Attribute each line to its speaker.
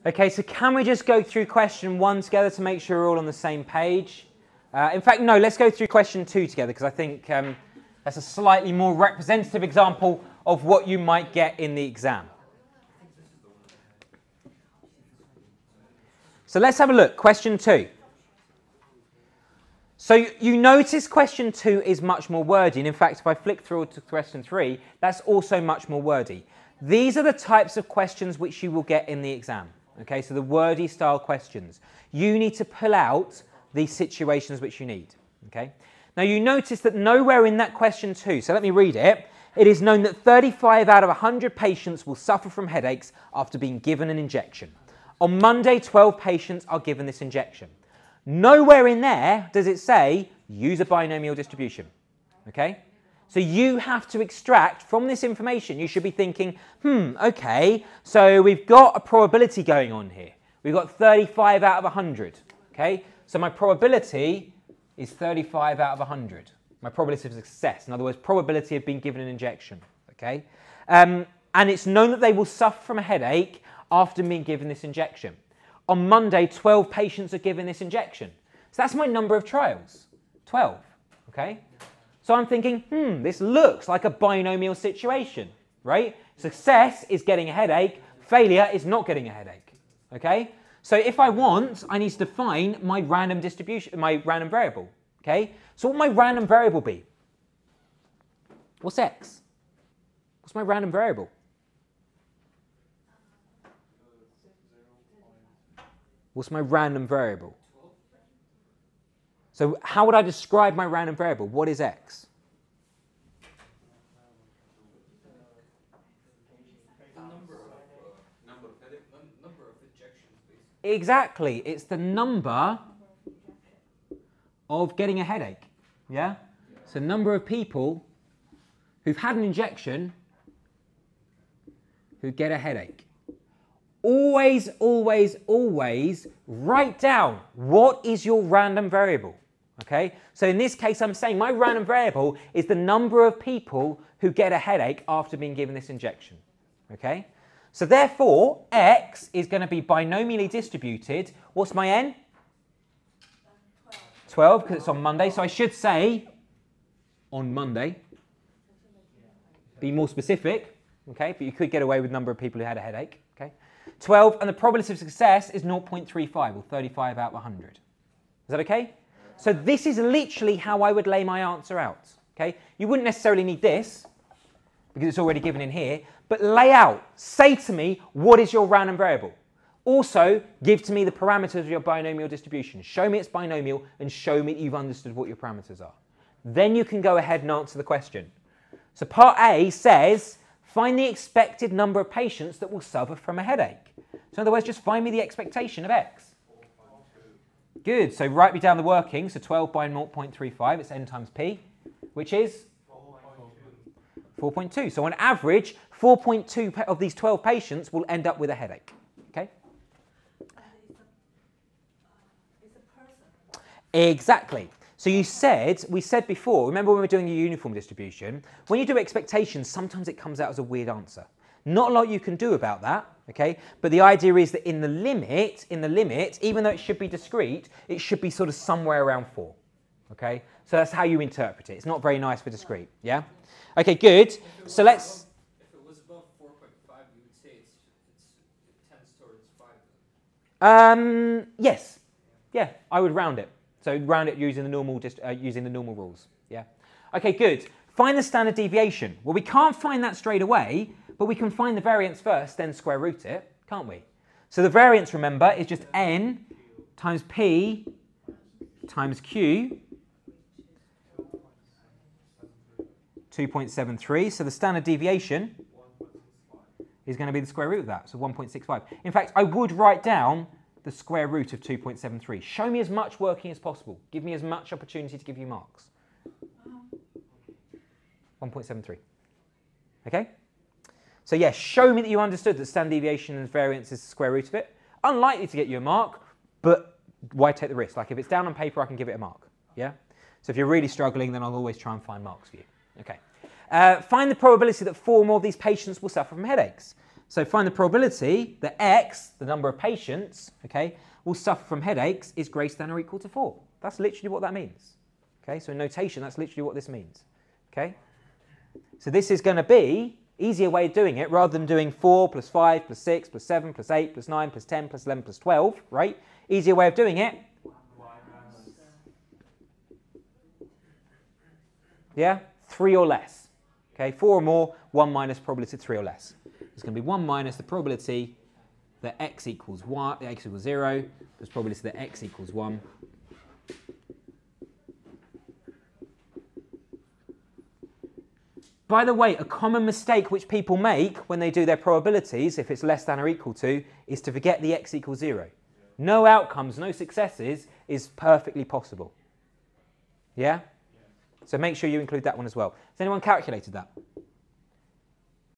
Speaker 1: Okay, so can we just go through question 1 together to make sure we're all on the same page? In fact, no, let's go through question 2 together because I think that's a slightly more representative example of what you might get in the exam. So let's have a look. Question 2. So you notice question 2 is much more wordy. And in fact, if I flick through to question 3, that's also much more wordy. These are the types of questions which you will get in the exam. Okay, so the wordy style questions. You need to pull out these situations which you need. Okay. Now you notice that nowhere in that question 2, so let me read it. It is known that 35 out of 100 patients will suffer from headaches after being given an injection. On Monday, 12 patients are given this injection. Nowhere in there does it say use a binomial distribution. Okay. So you have to extract from this information, you should be thinking, okay, so we've got a probability going on here. We've got 35 out of 100, okay? So my probability is 35 out of 100. My probability of success, in other words, probability of being given an injection, okay? And it's known that they will suffer from a headache after being given this injection. On Monday, 12 patients are given this injection. So that's my number of trials, 12, okay? So I'm thinking, this looks like a binomial situation, right? Success is getting a headache, failure is not getting a headache, okay? So if I want, I need to define my random distribution, my random variable, okay? So what will my random variable be? What's x? What's my random variable? What's my random variable? So how would I describe my random variable? What is x?
Speaker 2: Number of injections, basically.
Speaker 1: Exactly. It's the number of getting a headache. Yeah? So number of people who've had an injection who get a headache. Always, always, always write down what is your random variable. Okay, so in this case, I'm saying my random variable is the number of people who get a headache after being given this injection. Okay, so therefore, x is going to be binomially distributed. What's my n? 12, because it's on Monday. So I should say on Monday. Be more specific. Okay, but you could get away with number of people who had a headache. Okay, 12, and the probability of success is 0.35, or 35 out of 100. Is that okay? So this is literally how I would lay my answer out, okay? You wouldn't necessarily need this, because it's already given in here, but lay out, say to me, what is your random variable? Also, give to me the parameters of your binomial distribution. Show me it's binomial, and show me that you've understood what your parameters are. Then you can go ahead and answer the question. So part A says, find the expected number of patients that will suffer from a headache. So in other words, just find me the expectation of x. Good, so write me down the working, so 12 by 0.35, it's n times p, which is 4.2. So on average, 4.2 of these 12 patients will end up with a headache, okay?
Speaker 3: It's a person.
Speaker 1: Exactly. So we said before, remember when we were doing a uniform distribution, when you do expectations, sometimes it comes out as a weird answer. Not a lot you can do about that, okay? But the idea is that in the limit, even though it should be discrete, it should be sort of somewhere around 4, okay? So that's how you interpret it. It's not very nice for discrete, yeah? Okay, good. So let's...
Speaker 2: If it was above 4.5, you would say it tends towards 5.
Speaker 1: Yes. Yeah, I would round it. So round it using the normal rules, yeah? Okay, good. Find the standard deviation. Well, we can't find that straight away, but we can find the variance first, then square root it, can't we? So the variance, remember, is just n times p times q, 2.73. So the standard deviation is going to be the square root of that, so 1.65. In fact, I would write down the square root of 2.73. Show me as much working as possible. Give me as much opportunity to give you marks. 1.73. Okay? So yes, show me that you understood that standard deviation and variance is the square root of it. Unlikely to get you a mark, but why take the risk? Like if it's down on paper, I can give it a mark. Yeah? So if you're really struggling, then I'll always try and find marks for you. Okay. Find the probability that 4 more of these patients will suffer from headaches. So find the probability that X, the number of patients, okay, will suffer from headaches is greater than or equal to 4. That's literally what that means. Okay, so in notation, that's literally what this means. Okay, so this is going to be easier way of doing it rather than doing 4 plus 5 plus 6 plus 7 plus 8 plus 9 plus 10 plus 11 plus 12, right? Easier way of doing it. Yeah, 3 or less. Okay, 4 or more, 1 minus probability 3 or less. It's going to be 1 minus the probability that x equals 1, x equals 0, plus probability that x equals 1. By the way, a common mistake which people make when they do their probabilities, if it's less than or equal to, is to forget the x equals 0. No outcomes, no successes is perfectly possible. Yeah? So make sure you include that one as well. Has anyone calculated that?